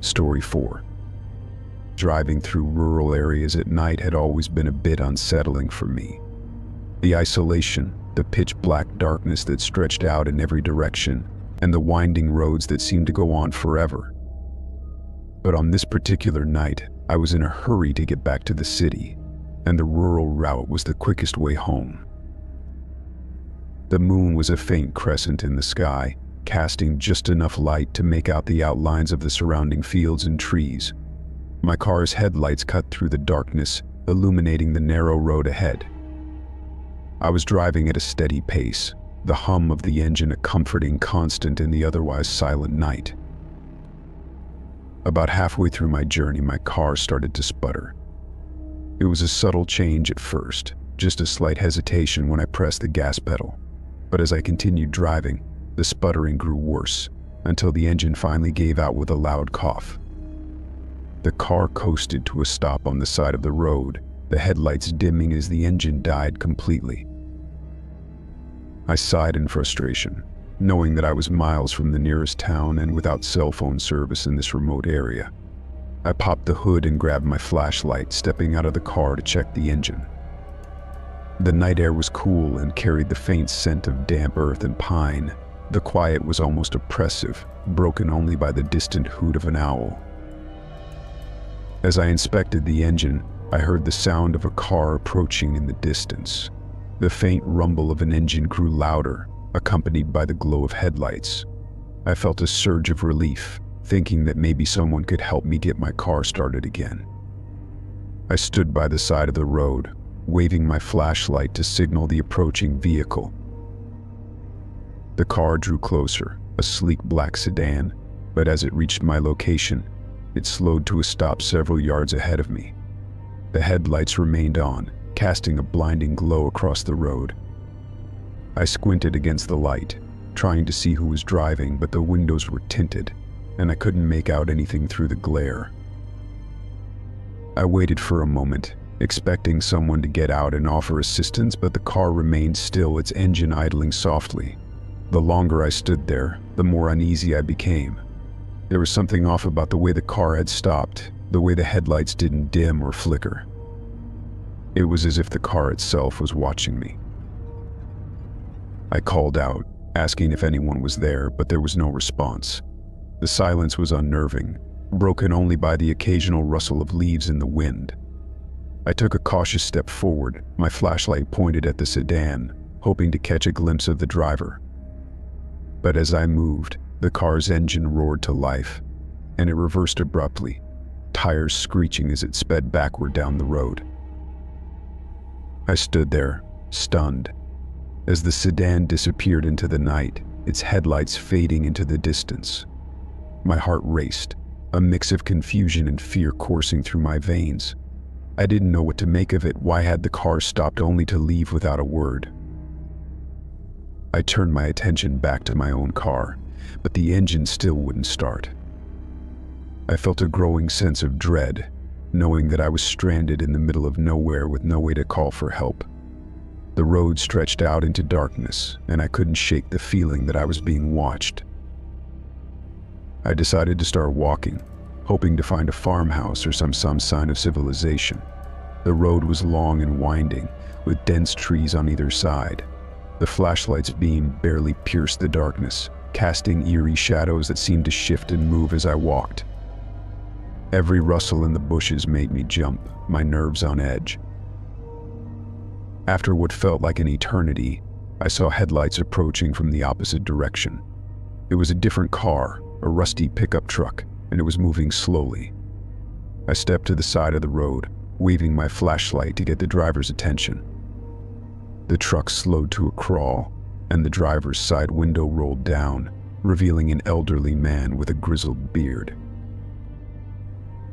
Story 4. Driving through rural areas at night had always been a bit unsettling for me. The isolation, the pitch-black darkness that stretched out in every direction, and the winding roads that seemed to go on forever. But on this particular night, I was in a hurry to get back to the city, and the rural route was the quickest way home. The moon was a faint crescent in the sky, casting just enough light to make out the outlines of the surrounding fields and trees. My car's headlights cut through the darkness, illuminating the narrow road ahead. I was driving at a steady pace, the hum of the engine a comforting constant in the otherwise silent night. About halfway through my journey, my car started to sputter. It was a subtle change at first, just a slight hesitation when I pressed the gas pedal. But as I continued driving, the sputtering grew worse, until the engine finally gave out with a loud cough. The car coasted to a stop on the side of the road, the headlights dimming as the engine died completely. I sighed in frustration, knowing that I was miles from the nearest town and without cell phone service in this remote area. I popped the hood and grabbed my flashlight, stepping out of the car to check the engine. The night air was cool and carried the faint scent of damp earth and pine. The quiet was almost oppressive, broken only by the distant hoot of an owl. As I inspected the engine, I heard the sound of a car approaching in the distance. The faint rumble of an engine grew louder, accompanied by the glow of headlights. I felt a surge of relief, thinking that maybe someone could help me get my car started again. I stood by the side of the road, waving my flashlight to signal the approaching vehicle. The car drew closer, a sleek black sedan, but as it reached my location, it slowed to a stop several yards ahead of me. The headlights remained on, casting a blinding glow across the road. I squinted against the light, trying to see who was driving, but the windows were tinted, and I couldn't make out anything through the glare. I waited for a moment, expecting someone to get out and offer assistance, but the car remained still, its engine idling softly. The longer I stood there, the more uneasy I became. There was something off about the way the car had stopped, the way the headlights didn't dim or flicker. It was as if the car itself was watching me. I called out, asking if anyone was there, but there was no response. The silence was unnerving, broken only by the occasional rustle of leaves in the wind. I took a cautious step forward, my flashlight pointed at the sedan, hoping to catch a glimpse of the driver. But as I moved, the car's engine roared to life, and it reversed abruptly, tires screeching as it sped backward down the road. I stood there, stunned, as the sedan disappeared into the night, its headlights fading into the distance. My heart raced, a mix of confusion and fear coursing through my veins. I didn't know what to make of it. Why had the car stopped only to leave without a word? I turned my attention back to my own car, but the engine still wouldn't start. I felt a growing sense of dread, knowing that I was stranded in the middle of nowhere with no way to call for help. The road stretched out into darkness, and I couldn't shake the feeling that I was being watched. I decided to start walking, hoping to find a farmhouse or some sign of civilization. The road was long and winding, with dense trees on either side. The flashlight's beam barely pierced the darkness, casting eerie shadows that seemed to shift and move as I walked. Every rustle in the bushes made me jump, my nerves on edge. After what felt like an eternity, I saw headlights approaching from the opposite direction. It was a different car, a rusty pickup truck, and it was moving slowly. I stepped to the side of the road, waving my flashlight to get the driver's attention. The truck slowed to a crawl, and the driver's side window rolled down, revealing an elderly man with a grizzled beard.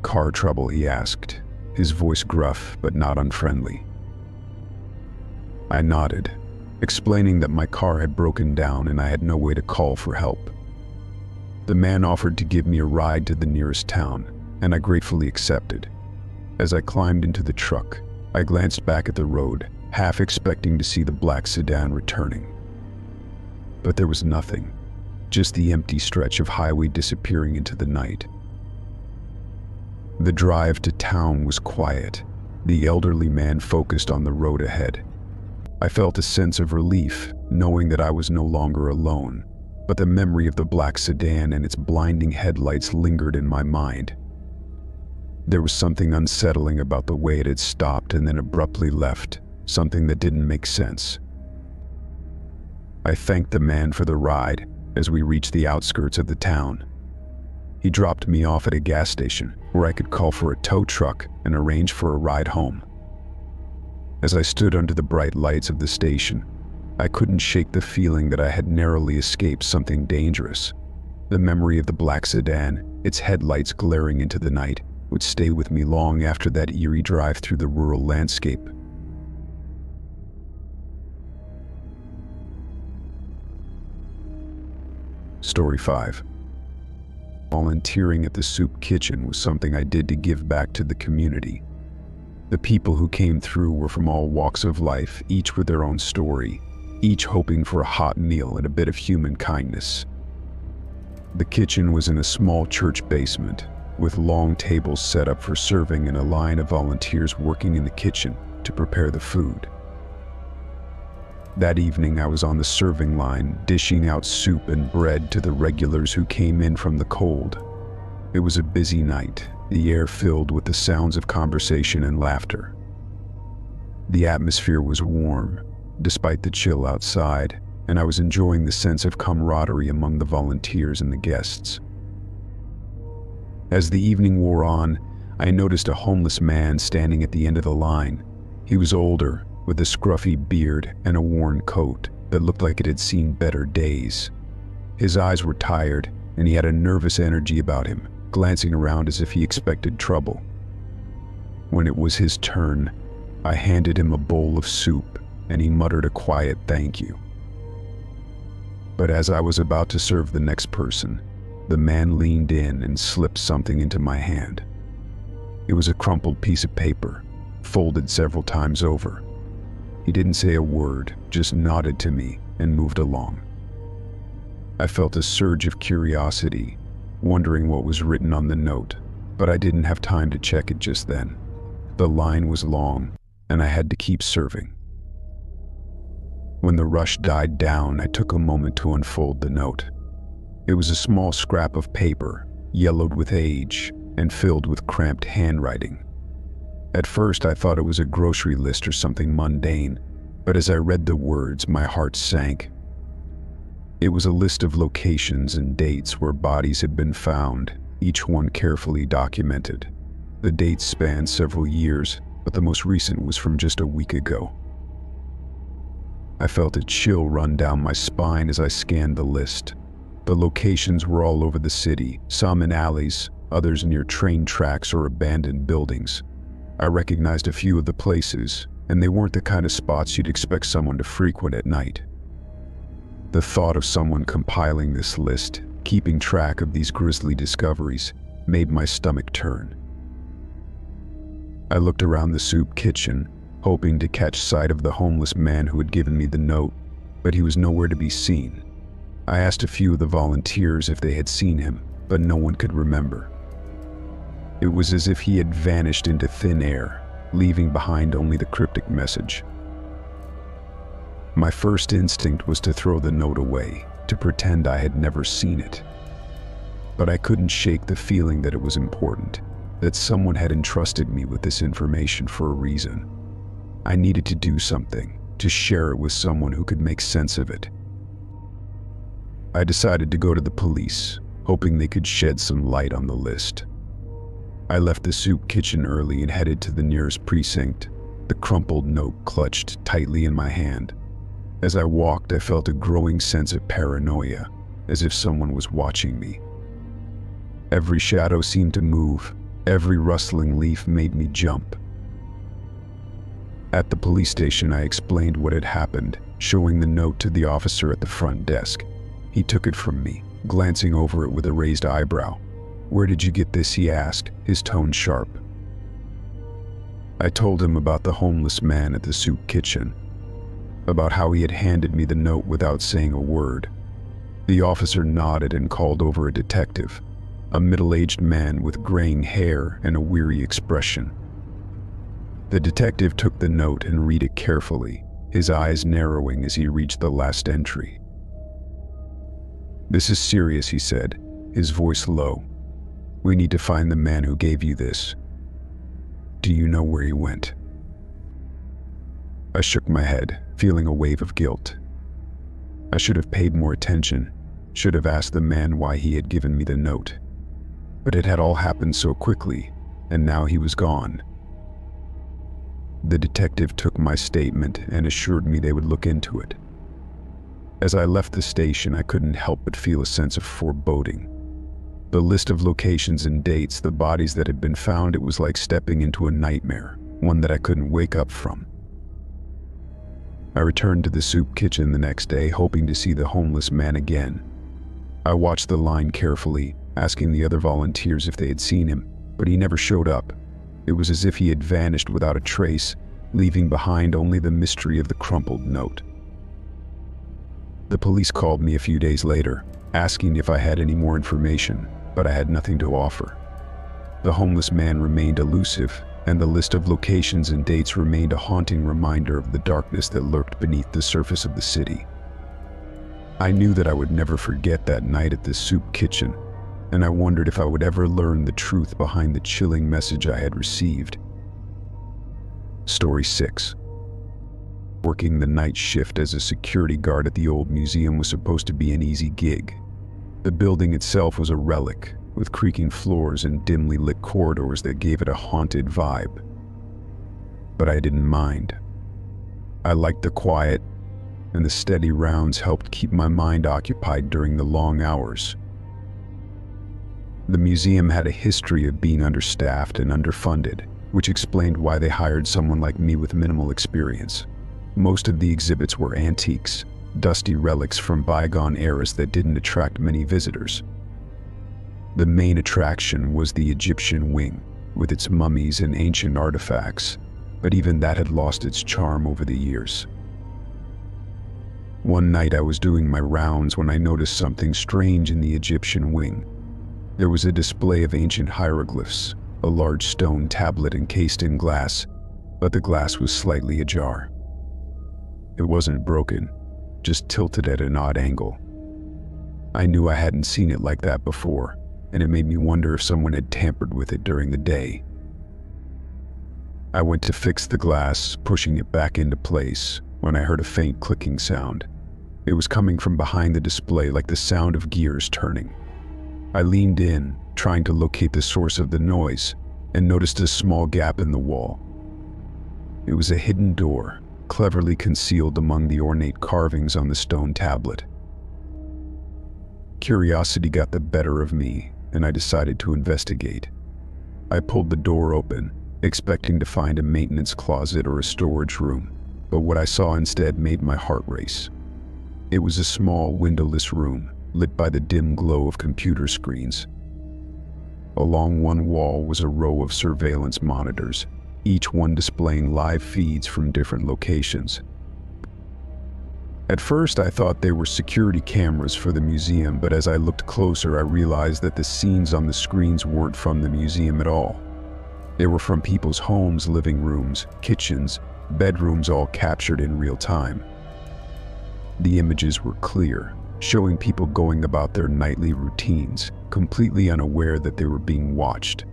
"Car trouble?" he asked, his voice gruff but not unfriendly. I nodded, explaining that my car had broken down and I had no way to call for help. The man offered to give me a ride to the nearest town, and I gratefully accepted. As I climbed into the truck, I glanced back at the road, half expecting to see the black sedan returning. But there was nothing, just the empty stretch of highway disappearing into the night. The drive to town was quiet. The elderly man focused on the road ahead. I felt a sense of relief, knowing that I was no longer alone, but the memory of the black sedan and its blinding headlights lingered in my mind. There was something unsettling about the way it had stopped and then abruptly left, something that didn't make sense. I thanked the man for the ride as we reached the outskirts of the town. He dropped me off at a gas station where I could call for a tow truck and arrange for a ride home. As I stood under the bright lights of the station, I couldn't shake the feeling that I had narrowly escaped something dangerous. The memory of the black sedan, its headlights glaring into the night, would stay with me long after that eerie drive through the rural landscape. Story 5. Volunteering at the soup kitchen was something I did to give back to the community. The people who came through were from all walks of life, each with their own story, each hoping for a hot meal and a bit of human kindness. The kitchen was in a small church basement, with long tables set up for serving and a line of volunteers working in the kitchen to prepare the food. That evening I was on the serving line, dishing out soup and bread to the regulars who came in from the cold. It was a busy night, the air filled with the sounds of conversation and laughter. The atmosphere was warm, despite the chill outside, and I was enjoying the sense of camaraderie among the volunteers and the guests. As the evening wore on, I noticed a homeless man standing at the end of the line. He was older, with a scruffy beard and a worn coat that looked like it had seen better days. His eyes were tired, and he had a nervous energy about him, glancing around as if he expected trouble. When it was his turn, I handed him a bowl of soup, and he muttered a quiet thank you. But as I was about to serve the next person, the man leaned in and slipped something into my hand. It was a crumpled piece of paper, folded several times over. He didn't say a word, just nodded to me and moved along. I felt a surge of curiosity, wondering what was written on the note, but I didn't have time to check it just then. The line was long, and I had to keep serving. When the rush died down, I took a moment to unfold the note. It was a small scrap of paper, yellowed with age and filled with cramped handwriting. At first, I thought it was a grocery list or something mundane, but as I read the words, my heart sank. It was a list of locations and dates where bodies had been found, each one carefully documented. The dates spanned several years, but the most recent was from just a week ago. I felt a chill run down my spine as I scanned the list. The locations were all over the city, some in alleys, others near train tracks or abandoned buildings. I recognized a few of the places, and they weren't the kind of spots you'd expect someone to frequent at night. The thought of someone compiling this list, keeping track of these grisly discoveries, made my stomach turn. I looked around the soup kitchen, hoping to catch sight of the homeless man who had given me the note, but he was nowhere to be seen. I asked a few of the volunteers if they had seen him, but no one could remember. It was as if he had vanished into thin air, leaving behind only the cryptic message. My first instinct was to throw the note away, to pretend I had never seen it. But I couldn't shake the feeling that it was important, that someone had entrusted me with this information for a reason. I needed to do something, to share it with someone who could make sense of it. I decided to go to the police, hoping they could shed some light on the list. I left the soup kitchen early and headed to the nearest precinct, the crumpled note clutched tightly in my hand. As I walked, I felt a growing sense of paranoia, as if someone was watching me. Every shadow seemed to move, every rustling leaf made me jump. At the police station, I explained what had happened, showing the note to the officer at the front desk. He took it from me, glancing over it with a raised eyebrow. "Where did you get this?" he asked, his tone sharp. I told him about the homeless man at the soup kitchen, about how he had handed me the note without saying a word. The officer nodded and called over a detective. a middle-aged man with graying hair and a weary expression. The detective took the note and read it carefully, his eyes narrowing as he reached the last entry. "This is serious," he said, his voice low. "We need to find the man who gave you this. Do you know where he went?" I shook my head, feeling a wave of guilt. I should have paid more attention, should have asked the man why he had given me the note. But it had all happened so quickly, and now he was gone. The detective took my statement and assured me they would look into it. As I left the station, I couldn't help but feel a sense of foreboding. The list of locations and dates, the bodies that had been found, it was like stepping into a nightmare, one that I couldn't wake up from. I returned to the soup kitchen the next day, hoping to see the homeless man again. I watched the line carefully, asking the other volunteers if they had seen him, but he never showed up. It was as if he had vanished without a trace, leaving behind only the mystery of the crumpled note. The police called me a few days later, asking if I had any more information, but I had nothing to offer. The homeless man remained elusive, and the list of locations and dates remained a haunting reminder of the darkness that lurked beneath the surface of the city. I knew that I would never forget that night at the soup kitchen, and I wondered if I would ever learn the truth behind the chilling message I had received. Story 6. Working the night shift as a security guard at the old museum was supposed to be an easy gig. The building itself was a relic, with creaking floors and dimly lit corridors that gave it a haunted vibe. But I didn't mind. I liked the quiet, and the steady rounds helped keep my mind occupied during the long hours. The museum had a history of being understaffed and underfunded, which explained why they hired someone like me with minimal experience. Most of the exhibits were antiques, dusty relics from bygone eras that didn't attract many visitors. The main attraction was the Egyptian wing, with its mummies and ancient artifacts, but even that had lost its charm over the years. One night I was doing my rounds when I noticed something strange in the Egyptian wing. There was a display of ancient hieroglyphs, a large stone tablet encased in glass, but the glass was slightly ajar. It wasn't broken, just tilted at an odd angle. I knew I hadn't seen it like that before, and it made me wonder if someone had tampered with it during the day. I went to fix the glass, pushing it back into place, when I heard a faint clicking sound. It was coming from behind the display, like the sound of gears turning. I leaned in, trying to locate the source of the noise, and noticed a small gap in the wall. It was a hidden door, cleverly concealed among the ornate carvings on the stone tablet. Curiosity got the better of me, and I decided to investigate. I pulled the door open, expecting to find a maintenance closet or a storage room, but what I saw instead made my heart race. It was a small, windowless room, lit by the dim glow of computer screens. Along one wall was a row of surveillance monitors, each one displaying live feeds from different locations. At first, I thought they were security cameras for the museum, but as I looked closer, I realized that the scenes on the screens weren't from the museum at all. They were from people's homes, living rooms, kitchens, bedrooms, all captured in real time. The images were clear, showing people going about their nightly routines, completely unaware that they were being watched.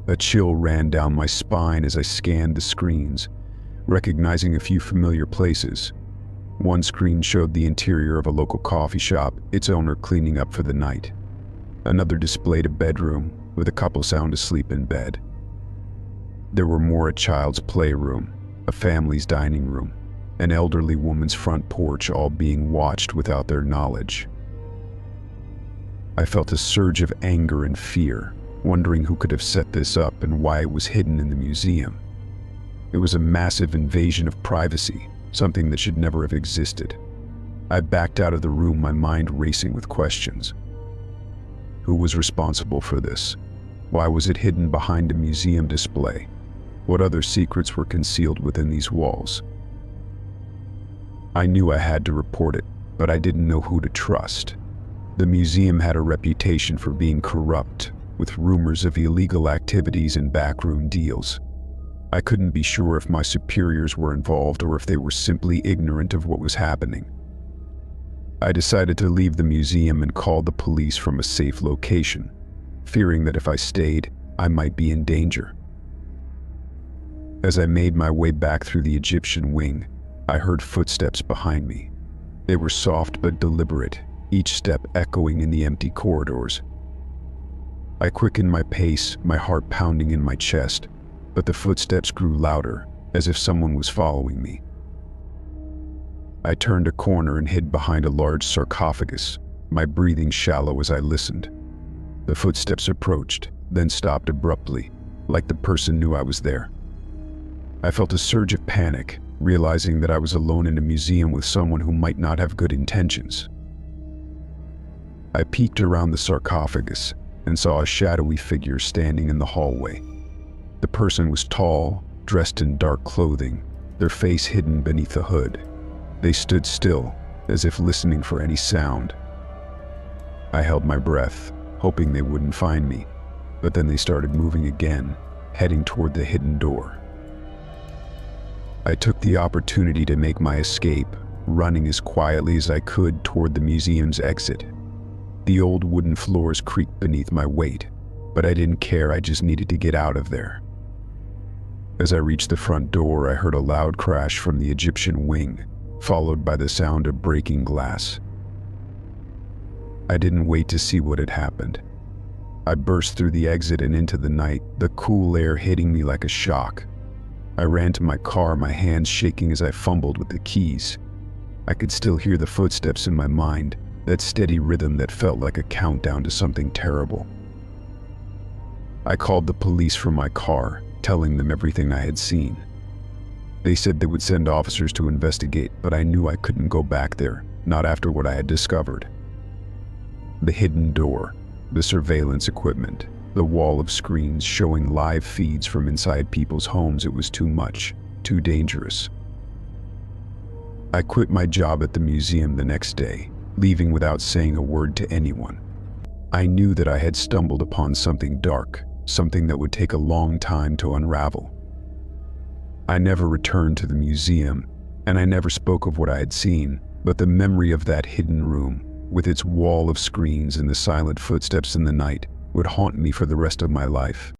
A chill ran down my spine as I scanned the screens, recognizing a few familiar places. One screen showed the interior of a local coffee shop, its owner cleaning up for the night. Another displayed a bedroom, with a couple sound asleep in bed. There were more: a child's playroom, a family's dining room, an elderly woman's front porch, all being watched without their knowledge. I felt a surge of anger and fear, wondering who could have set this up and why it was hidden in the museum. It was a massive invasion of privacy, something that should never have existed. I backed out of the room, my mind racing with questions. Who was responsible for this? Why was it hidden behind a museum display? What other secrets were concealed within these walls? I knew I had to report it, but I didn't know who to trust. The museum had a reputation for being corrupt, with rumors of illegal activities and backroom deals. I couldn't be sure if my superiors were involved or if they were simply ignorant of what was happening. I decided to leave the museum and call the police from a safe location, fearing that if I stayed, I might be in danger. As I made my way back through the Egyptian wing, I heard footsteps behind me. They were soft but deliberate, each step echoing in the empty corridors. I quickened my pace, my heart pounding in my chest, but the footsteps grew louder, as if someone was following me. I turned a corner and hid behind a large sarcophagus, my breathing shallow as I listened. The footsteps approached, then stopped abruptly, like the person knew I was there. I felt a surge of panic, realizing that I was alone in a museum with someone who might not have good intentions. I peeked around the sarcophagus and saw a shadowy figure standing in the hallway. The person was tall, dressed in dark clothing, their face hidden beneath the hood. They stood still, as if listening for any sound. I held my breath, hoping they wouldn't find me, but then they started moving again, heading toward the hidden door. I took the opportunity to make my escape, running as quietly as I could toward the museum's exit. The old wooden floors creaked beneath my weight, but I didn't care, I just needed to get out of there. As I reached the front door, I heard a loud crash from the Egyptian wing, followed by the sound of breaking glass. I didn't wait to see what had happened. I burst through the exit and into the night, the cool air hitting me like a shock. I ran to my car, my hands shaking as I fumbled with the keys. I could still hear the footsteps in my mind, that steady rhythm that felt like a countdown to something terrible. I called the police from my car, telling them everything I had seen. They said they would send officers to investigate, but I knew I couldn't go back there, not after what I had discovered. The hidden door, the surveillance equipment, the wall of screens showing live feeds from inside people's homes, it was too much, too dangerous. I quit my job at the museum the next day, leaving without saying a word to anyone. I knew that I had stumbled upon something dark, something that would take a long time to unravel. I never returned to the museum, and I never spoke of what I had seen, but the memory of that hidden room, with its wall of screens and the silent footsteps in the night, would haunt me for the rest of my life.